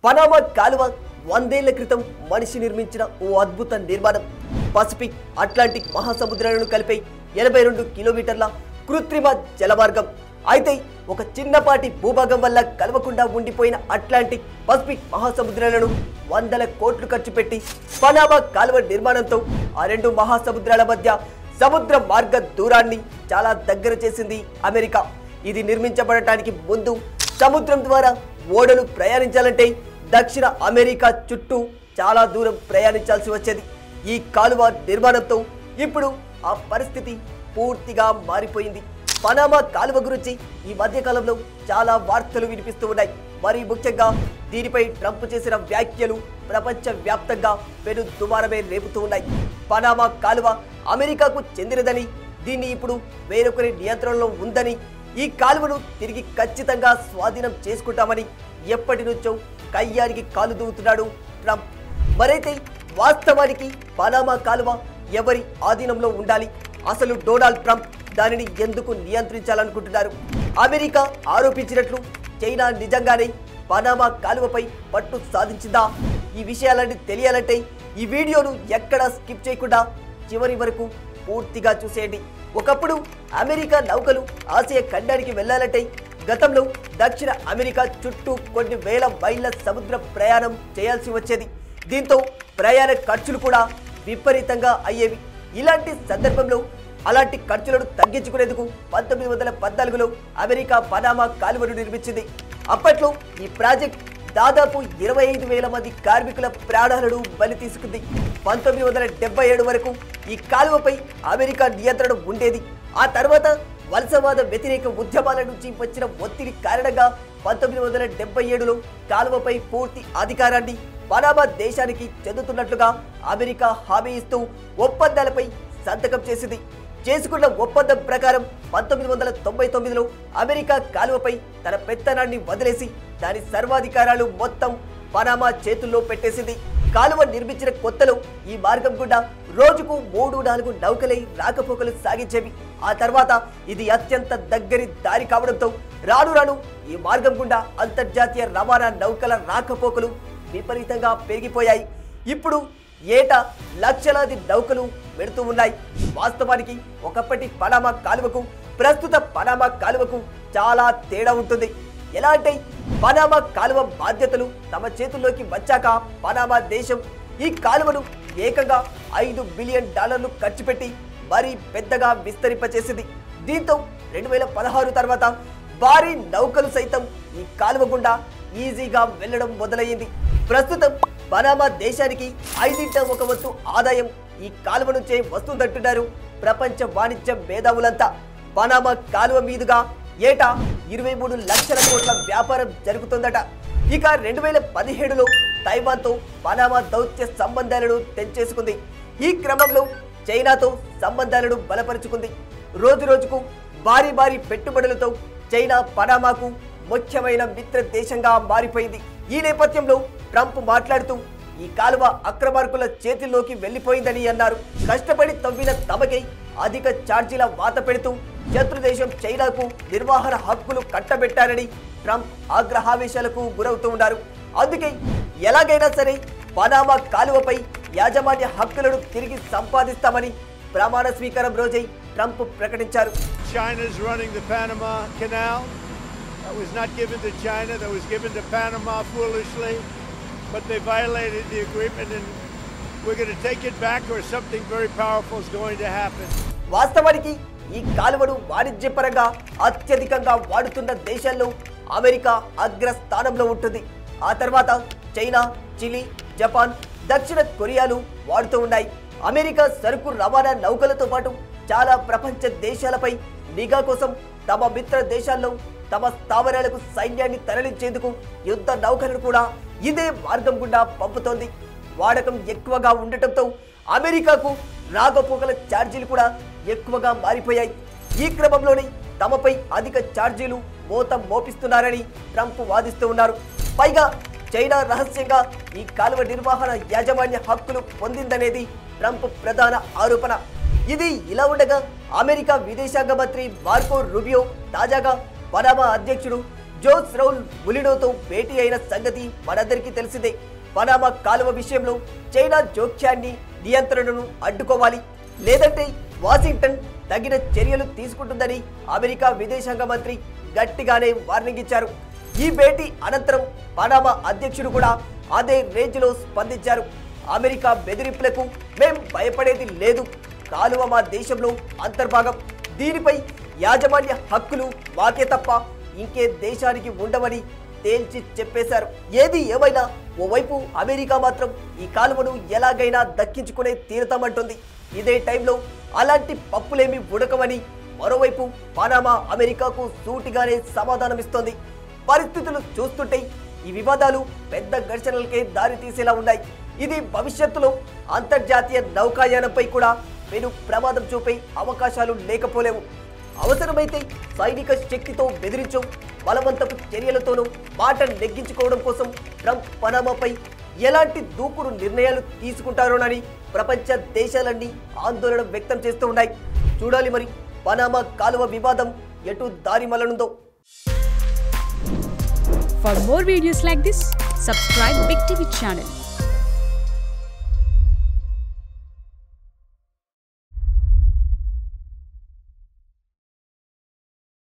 Panama కాలువ 100 ఏళ్ల క్రితం మనిషి నిర్మించిన ఓ అద్భుత నిర్మాణం. పసిఫిక్ అట్లాంటిక్ మహాసముద్రాలను కలిపే 82 కిలోమీటర్ల కృత్రిమ జలమార్గం. అయితే ఒక చిన్నపాటి భూభాగం వల్ల కలవకుండా ఉండిపోయిన అట్లాంటిక్ పసిఫిక్ మహాసముద్రాలను వందల కోట్లు ఖర్చు పెట్టి పనామా కాలువ నిర్మాణంతో ఆ రెండు మహాసముద్రాల మధ్య సముద్ర మార్గ దూరాన్ని చాలా దగ్గర చేసింది అమెరికా. ఇది నిర్మించబడటానికి ముందు సముద్రం ద్వారా ఓడలు ప్రయాణించాలంటే దక్షిణ అమెరికా చుట్టూ చాలా దూరం ప్రయాణించాల్సి వచ్చేది. ఈ కాలువ నిర్మాణంతో ఇప్పుడు ఆ పరిస్థితి పూర్తిగా మారిపోయింది. పనామా కాలువ గురించి ఈ మధ్య కాలంలో చాలా వార్తలు వినిపిస్తూ ఉన్నాయి. మరి ముఖ్యంగా దీనిపై ట్రంప్ చేసిన వ్యాఖ్యలు ప్రపంచ వ్యాప్తంగా పెను దుమారమే రేపుతూ ఉన్నాయి. పనామా కాలువ అమెరికాకు చెందినదని, దీన్ని ఇప్పుడు వేరొకరి నియంత్రణలో ఉందని, ఈ కాలువను తిరిగి ఖచ్చితంగా స్వాధీనం చేసుకుంటామని ఎప్పటి నుంచో కయ్యానికి కాలు దూవుతున్నాడు ట్రంప్. మరైతే వాస్తవానికి పనామా కాలువ ఎవరి ఆధీనంలో ఉండాలి? అసలు డొనాల్డ్ ట్రంప్ దానిని ఎందుకు నియంత్రించాలనుకుంటున్నారు? అమెరికా ఆరోపించినట్లు చైనా నిజంగానే పనామా కాలువపై పట్టు సాధించిందా? ఈ విషయాలన్నీ తెలియాలంటే ఈ వీడియోను ఎక్కడా స్కిప్ చేయకుండా చివరి వరకు పూర్తిగా చూసేయండి. ఒకప్పుడు అమెరికా నౌకలు ఆసియా ఖండానికి వెళ్లాలంటే గతంలో దక్షిణ అమెరికా చుట్టూ కొన్ని వేల మైళ్ళ సముద్ర ప్రయాణం చేయాల్సి వచ్చేది. దీంతో ప్రయాణ ఖర్చులు కూడా విపరీతంగా అయ్యేవి. ఇలాంటి సందర్భంలో అలాంటి ఖర్చులను తగ్గించుకునేందుకు 1914లో అమెరికా పనామా కాలువను నిర్మించింది. అప్పట్లో ఈ ప్రాజెక్ట్ దాదాపు 25,000 మంది కార్మికుల ప్రాణాలను బలి తీసుకుంది. 1977 వరకు ఈ కాలువపై అమెరికా నియంత్రణ ఉండేది. ఆ తర్వాత వలసవాద వ్యతిరేక ఉద్యమాల నుంచి వచ్చిన ఒత్తిడి కారణంగా 1977లో కాలువపై పూర్తి అధికారాన్ని పనామా దేశానికి చెందుతున్నట్లుగా అమెరికా హామీ ఇస్తూ ఒప్పందాలపై సంతకం చేసింది. చేసుకున్న ఒప్పందం ప్రకారం 1999లో అమెరికా కాలువపై తన పెత్తనాన్ని వదిలేసి దాని సర్వాధికారాలు మొత్తం పనామా చేతుల్లో పెట్టేసింది. కాలువ నిర్మించిన కొత్తలో ఈ మార్గం గుండా రోజుకు 3-4 నౌకలై రాకపోకలు సాగించేవి. ఆ తర్వాత ఇది అత్యంత దగ్గరి దారి కావడంతో రాను రాను ఈ మార్గం గుండా అంతర్జాతీయ రవాణా నౌకల రాకపోకలు విపరీతంగా పెరిగిపోయాయి. ఇప్పుడు ఏటా లక్షలాది నౌకలు వెళుతూ ఉన్నాయి. వాస్తవానికి ఒకప్పటి పనామా కాలువకు ప్రస్తుత పనామా కాలువకు చాలా తేడా ఉంటుంది. ఎలా అంటే పనామా కాలువ బాధ్యతలు తమ చేతుల్లోకి వచ్చాక పనామా దేశం ఈ కాలువను ఏకంగా $5 బిలియన్ ఖర్చు పెట్టి మరీ పెద్దగా విస్తరింపచేసింది. దీంతో 2016 తర్వాత భారీ నౌకలు సైతం ఈ కాలువ గుండా ఈజీగా వెళ్లడం మొదలయ్యింది. ప్రస్తుతం పనామా దేశానికి 1/5 వంతు ఆదాయం ఈ కాలువ నుంచే వస్తుందంటున్నారు ప్రపంచ వాణిజ్య మేధావులంతా. పనామా కాలువ మీదుగా ఏటా 23 లక్షల కోట్ల వ్యాపారం జరుగుతుందట. ఇక 2017లో తైవాన్తో పనామా దౌత్య సంబంధాలను తెంచేసుకుంది. ఈ క్రమంలో చైనాతో సంబంధాలను బలపరుచుకుంది. రోజు రోజుకు భారీ భారీ పెట్టుబడులతో చైనా పనామాకు ముఖ్యమైన మిత్ర దేశంగా మారిపోయింది. ఈ నేపథ్యంలో ట్రంప్ మాట్లాడుతూ ఈ కాలువ అక్రమార్కుల చేతిలోకి వెళ్లిపోయిందని అన్నారు. కష్టపడి తవ్విన తమకై అధిక ఛార్జీల వాత పెడుతూ శత్రుదేశం చైనాకు నిర్వహణ హక్కులు కట్టబెట్టారని ట్రంప్ ఆగ్రహావేశాలకు గురవుతూ ఉన్నారు. అందుకే ఎలాగైనా సరే పనామా కాలువపై యాజమాన్య హక్కులను తిరిగి సంపాదిస్తామని ప్రమాణ స్వీకారం రోజై ట్రంప్ ప్రకటించారు. China is running the Panama Canal. That was not given to China, that was given to Panama foolishly, but they violated the agreement and we're going to take it back or something very powerful is going to happen. వాస్తవానికి ఈ కాలువను వాణిజ్యపరంగా అత్యధికంగా వాడుతున్న దేశాల్లో America అగ్రస్థానంలో ఉంటుంది. ఆ తర్వాత చైనా, చిలీ, జపాన్, దక్షిణ కొరియాలు వాడుతూ ఉన్నాయి. అమెరికా సరుకు రవాణా నౌకలతో పాటు చాలా ప్రపంచ దేశాలపై నిఘా కోసం తమ మిత్ర దేశాల్లో తమ స్థావరాలకు సైన్యాన్ని తరలించేందుకు యుద్ధ నౌకలను కూడా ఇదే మార్గం గుండా పంపుతోంది. వాడకం ఎక్కువగా ఉండటంతో అమెరికాకు రాకపోకల ఛార్జీలు కూడా ఎక్కువగా మారిపోయాయి. ఈ క్రమంలోనే తమపై అధిక ఛార్జీలు మోపిస్తున్నారని ట్రంప్ వాదిస్తూ ఉన్నారు. పైగా చైనా రహస్యంగా ఈ కాలువ నిర్వహణ యాజమాన్య హక్కులు పొందిందనేది ట్రంప్ ప్రధాన ఆరోపణ. ఇది ఇలా ఉండగా అమెరికా విదేశాంగ మంత్రి మార్కో రూబియో తాజాగా పనామా అధ్యక్షుడు జోస్ రౌల్ ములినోతో భేటీ అయిన సంగతి మనందరికీ తెలిసిందే. పనామా కాలువ విషయంలో చైనా జోక్యాన్ని నియంత్రణను అడ్డుకోవాలి, లేదంటే వాషింగ్టన్ తగిన చర్యలు తీసుకుంటుందని అమెరికా విదేశాంగ మంత్రి గట్టిగానే వార్నింగ్ ఇచ్చారు. ఈ భేటీ అనంతరం పనామా అధ్యక్షుడు కూడా అదే రేంజ్లో స్పందించారు. అమెరికా బెదిరింపులకు మేం భయపడేది లేదు, కాలువ మా దేశంలో అంతర్భాగం, దీనిపై యాజమాన్య హక్కులు మాకే తప్ప ఇంకే దేశానికి ఉండవని తేల్చి చెప్పేశారు. ఏది ఏమైనా ఓవైపు అమెరికా మాత్రం ఈ కాలువను ఎలాగైనా దక్కించుకునే తీరుతామంటుంది. ఇదే టైంలో అలాంటి పప్పులేమి ఉడకమని మరోవైపు పనామా అమెరికాకు సూటిగానే సమాధానమిస్తోంది. పరిస్థితులు చూస్తుంటే ఈ వివాదాలు పెద్ద ఘర్షణలకే దారి తీసేలా ఉన్నాయి. ఇది భవిష్యత్తులో అంతర్జాతీయ నౌకాయానంపై కూడా పెను ప్రమాదం చూపే అవకాశాలు లేకపోలేవు. అవసరమైతే సైనిక శక్తితో బెదిరించడం, బలవంతపు చర్యలతోనూ మాట నెగ్గించుకోవడం కోసం ట్రంప్ పనామాపై ఎలాంటి దూకుడు నిర్ణయాలు తీసుకుంటారోనని ప్రపంచ దేశాలన్నీ ఆందోళన వ్యక్తం చేస్తూ ఉన్నాయి. చూడాలి మరి పనామా కాలువ వివాదం ఎటు దారి మళ్లనుందో. For more videos like this, subscribe Big TV channel.